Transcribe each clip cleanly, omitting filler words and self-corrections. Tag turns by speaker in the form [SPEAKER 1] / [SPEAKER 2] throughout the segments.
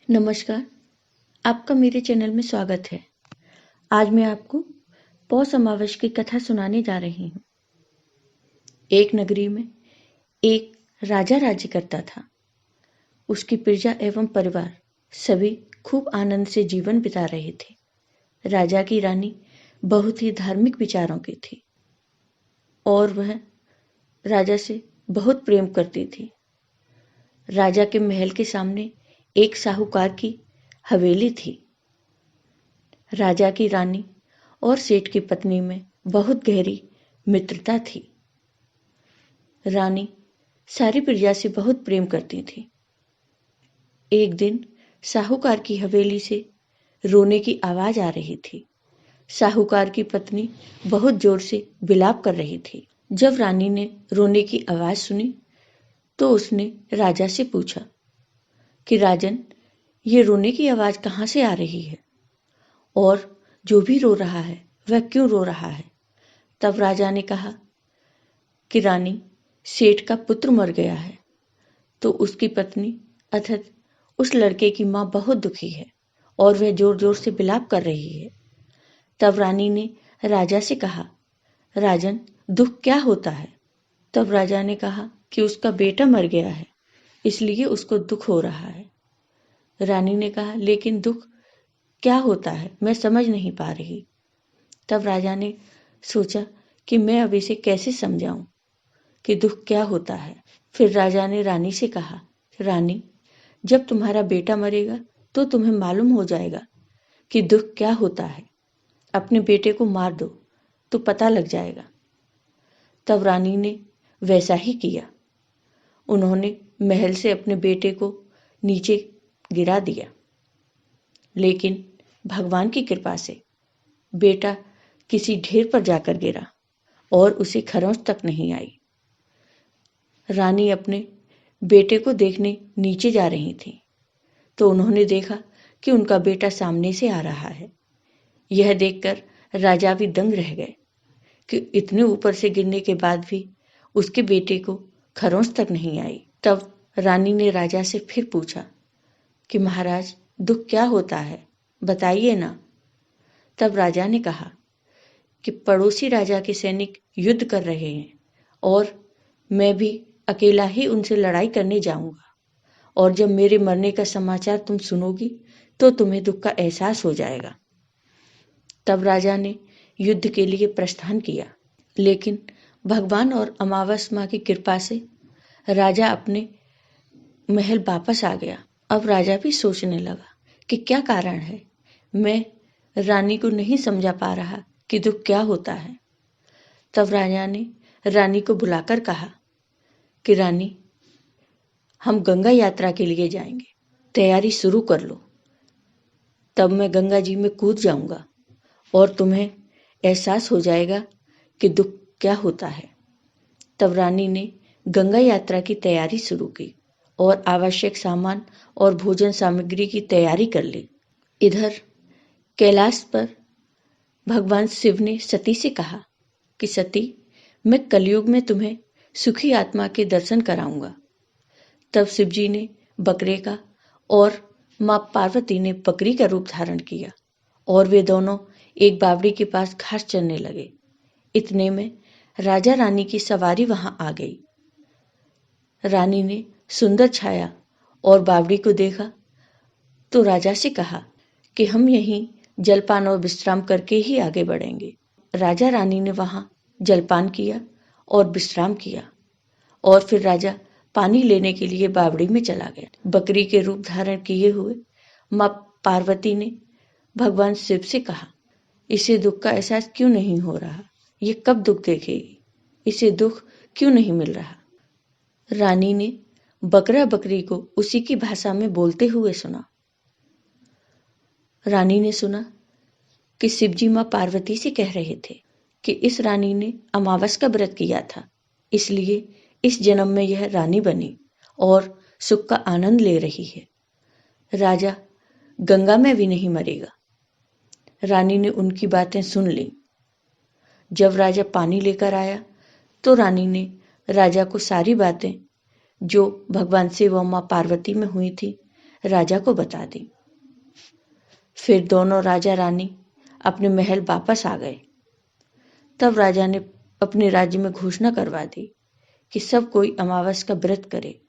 [SPEAKER 1] नमस्कार, आपका मेरे चैनल में स्वागत है। आज मैं आपको पौष अमावस की कथा सुनाने जा रही हूँ। एक नगरी में एक राजा राज्य करता था। उसकी प्रजा एवं परिवार सभी खूब आनंद से जीवन बिता रहे थे। राजा की रानी बहुत ही धार्मिक विचारों की थी और वह राजा से बहुत प्रेम करती थी। राजा के महल के सामने एक साहूकार की हवेली थी। राजा की रानी और सेठ की पत्नी में बहुत गहरी मित्रता थी। रानी सारी प्रजा से बहुत प्रेम करती थी। एक दिन साहूकार की हवेली से रोने की आवाज आ रही थी। साहूकार की पत्नी बहुत जोर से विलाप कर रही थी। जब रानी ने रोने की आवाज सुनी तो उसने राजा से पूछा कि राजन, ये रोने की आवाज कहाँ से आ रही है और जो भी रो रहा है वह क्यों रो रहा है? तब राजा ने कहा कि रानी, सेठ का पुत्र मर गया है तो उसकी पत्नी अर्थात उस लड़के की माँ बहुत दुखी है और वह जोर जोर से विलाप कर रही है। तब रानी ने राजा से कहा, राजन, दुख क्या होता है? तब राजा ने कहा कि उसका बेटा मर गया है, इसलिए उसको दुख हो रहा है। रानी ने कहा, लेकिन दुख क्या होता है, मैं समझ नहीं पा रही। तब राजा ने सोचा कि मैं अब इसे कैसे समझाऊं कि दुख क्या होता है। फिर राजा ने रानी से कहा, रानी, जब तुम्हारा बेटा मरेगा तो तुम्हें मालूम हो जाएगा कि दुख क्या होता है। अपने बेटे को मार दो तो पता लग जाएगा। तब रानी ने वैसा ही किया। उन्होंने महल से अपने बेटे को नीचे गिरा दिया, लेकिन भगवान की कृपा से बेटा किसी ढेर पर जाकर गिरा और उसे खरोंच तक नहीं आई। रानी अपने बेटे को देखने नीचे जा रही थी तो उन्होंने देखा कि उनका बेटा सामने से आ रहा है। यह देखकर राजा भी दंग रह गए कि इतने ऊपर से गिरने के बाद भी उसके बेटे को खरोंच तक नहीं आई। तब रानी ने राजा से फिर पूछा कि महाराज, दुख क्या होता है, बताइए ना। तब राजा ने कहा कि पड़ोसी राजा के सैनिक युद्ध कर रहे हैं और मैं भी अकेला ही उनसे लड़ाई करने जाऊंगा और जब मेरे मरने का समाचार तुम सुनोगी तो तुम्हें दुख का एहसास हो जाएगा। तब राजा ने युद्ध के लिए प्रस्थान किया, लेकिन भगवान और अमावस माँ की कृपा से राजा अपने महल वापस आ गया। अब राजा भी सोचने लगा कि क्या कारण है, मैं रानी को नहीं समझा पा रहा कि दुख क्या होता है। तब राजा ने रानी को बुलाकर कहा कि रानी, हम गंगा यात्रा के लिए जाएंगे, तैयारी शुरू कर लो। तब मैं गंगा जी में कूद जाऊंगा और तुम्हें एहसास हो जाएगा कि दुख क्या होता है। तब रानी ने गंगा यात्रा की तैयारी शुरू की और आवश्यक सामान और भोजन सामग्री की तैयारी कर ली। इधर कैलाश पर भगवान शिव ने सती से कहा कि सती, मैं कलयुग में तुम्हें सुखी आत्मा के दर्शन कराऊंगा। तब शिव जी ने बकरे का और माँ पार्वती ने बकरी का रूप धारण किया और वे दोनों एक बावड़ी के पास घास चरने लगे। इतने में राजा रानी की सवारी वहां आ गई। रानी ने सुंदर छाया और बावड़ी को देखा तो राजा से कहा कि हम यहीं जलपान और विश्राम करके ही आगे बढ़ेंगे। राजा रानी ने वहां जलपान किया और विश्राम किया और फिर राजा पानी लेने के लिए बावड़ी में चला गया। बकरी के रूप धारण किए हुए माँ पार्वती ने भगवान शिव से कहा, इसे दुख का एहसास क्यों नहीं हो रहा, ये कब दुख देखेगी, इसे दुख क्यों नहीं मिल रहा। रानी ने बकरा बकरी को उसी की भाषा में बोलते हुए सुना। रानी ने सुना कि शिवजी माँ पार्वती से कह रहे थे कि इस रानी ने अमावस का व्रत किया था, इसलिए इस जन्म में यह रानी बनी और सुख का आनंद ले रही है। राजा गंगा में भी नहीं मरेगा। रानी ने उनकी बातें सुन ली। जब राजा पानी लेकर आया तो रानी ने राजा को सारी बातें जो भगवान शिव और माँ पार्वती में हुई थी राजा को बता दी। फिर दोनों राजा रानी अपने महल वापस आ गए। तब राजा ने अपने राज्य में घोषणा करवा दी कि सब कोई अमावस का व्रत करे।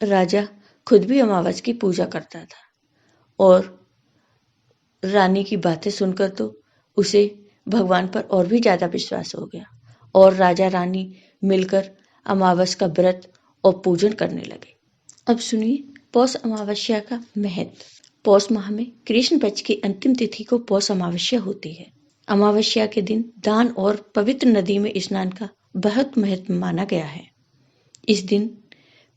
[SPEAKER 1] राजा खुद भी अमावस की पूजा करता था और रानी की बातें सुनकर तो उसे भगवान पर और भी ज्यादा विश्वास हो गया और राजा रानी मिलकर अमावस का व्रत और पूजन करने लगे। अब सुनिए पौष अमावस्या का महत्व। पौष माह में कृष्ण पक्ष की अंतिम तिथि को पौष अमावस्या होती है। अमावस्या के दिन दान और पवित्र नदी में स्नान का बहुत महत्व माना गया है। इस दिन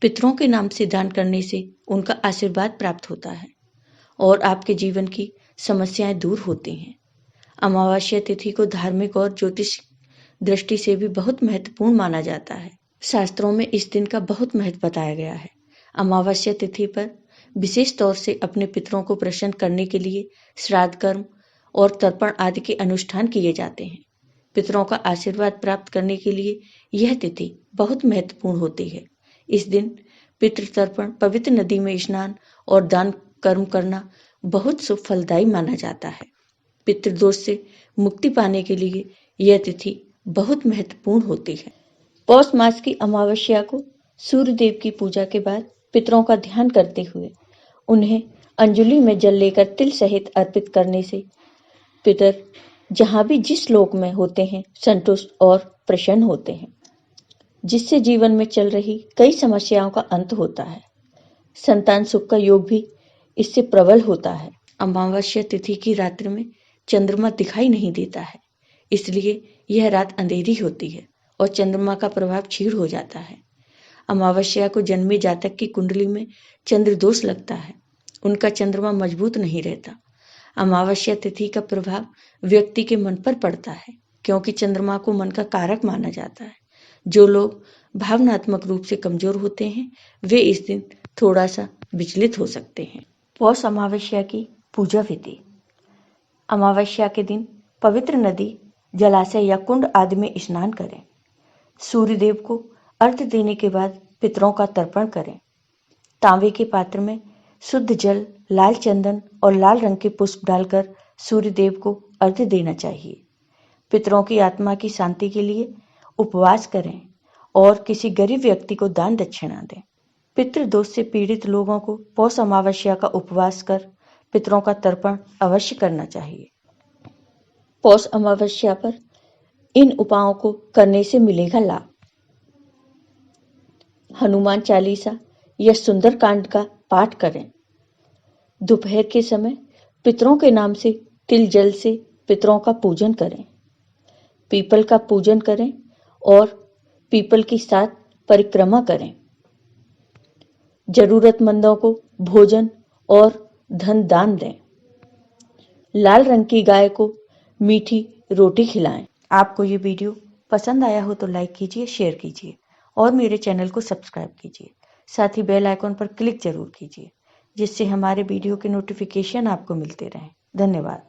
[SPEAKER 1] पितरों के नाम से दान करने से उनका आशीर्वाद प्राप्त होता है और आपके जीवन की समस्याएं दूर होती हैं। अमावस्या तिथि को धार्मिक और ज्योतिष दृष्टि से भी बहुत महत्वपूर्ण माना जाता है। शास्त्रों में इस दिन का बहुत महत्व बताया गया है। अमावस्या तिथि पर विशेष तौर से अपने पितरों को प्रसन्न करने के लिए श्राद्ध कर्म और तर्पण आदि के अनुष्ठान किए जाते हैं। पितरों का आशीर्वाद प्राप्त करने के लिए यह तिथि बहुत महत्वपूर्ण होती है। इस दिन पितृ तर्पण, पवित्र नदी में स्नान और दान कर्म करना बहुत शुभ फलदायी माना जाता है। पितृदोष से मुक्ति पाने के लिए यह तिथि बहुत महत्वपूर्ण होती है। पौष मास की अमावस्या को सूर्य देव की पूजा के बाद पितरों का ध्यान करते हुए उन्हें अंजलि में जल लेकर तिल सहित अर्पित करने से पितर जहां भी जिस लोक में होते हैं संतुष्ट और प्रसन्न होते हैं, जिससे जीवन में चल रही कई समस्याओं का अंत होता है। संतान सुख का योग भी इससे प्रबल होता है। अमावस्या तिथि की रात्रि में चंद्रमा दिखाई नहीं देता है, इसलिए यह रात अंधेरी होती है और चंद्रमा का प्रभाव क्षीण हो जाता है। अमावस्या को जन्मे जातक की कुंडली में चंद्र दोष लगता है, उनका चंद्रमा मजबूत नहीं रहता। अमावस्या तिथि का प्रभाव व्यक्ति के मन पर पड़ता है, क्योंकि चंद्रमा को मन का कारक माना जाता है। जो लोग भावनात्मक रूप से कमजोर होते हैं वे इस दिन थोड़ा सा विचलित हो सकते हैं। पौष अमावस्या की पूजा विधि। अमावस्या के दिन पवित्र नदी, जलाशय या कुंड आदि में स्नान करें। सूर्य देव को अर्घ्य देने के बाद पितरों का तर्पण करें। तांबे के पात्र में शुद्ध जल, लाल चंदन और लाल रंग के पुष्प डालकर सूर्य देव को अर्घ्य देना चाहिए। पितरों की आत्मा की शांति के लिए उपवास करें और किसी गरीब व्यक्ति को दान दक्षिणा दें। पितृदोष से पीड़ित लोगों को पौष अमावस्या का उपवास कर पितरों का तर्पण अवश्य करना चाहिए। पौष अमावस्या पर इन उपायों को करने से मिलेगा लाभ। हनुमान चालीसा या सुंदरकांड का पाठ करें। दोपहर के समय पितरों के नाम से तिल जल से पितरों का पूजन करें। पीपल का पूजन करें और पीपल की साथ परिक्रमा करें। जरूरतमंदों को भोजन और धन दान दें। लाल रंग की गाय को मीठी रोटी खिलाएं। आपको ये वीडियो पसंद आया हो तो लाइक कीजिए, शेयर कीजिए और मेरे चैनल को सब्सक्राइब कीजिए। साथ ही बेल आइकॉन पर क्लिक जरूर कीजिए, जिससे हमारे वीडियो के नोटिफिकेशन आपको मिलते रहें। धन्यवाद।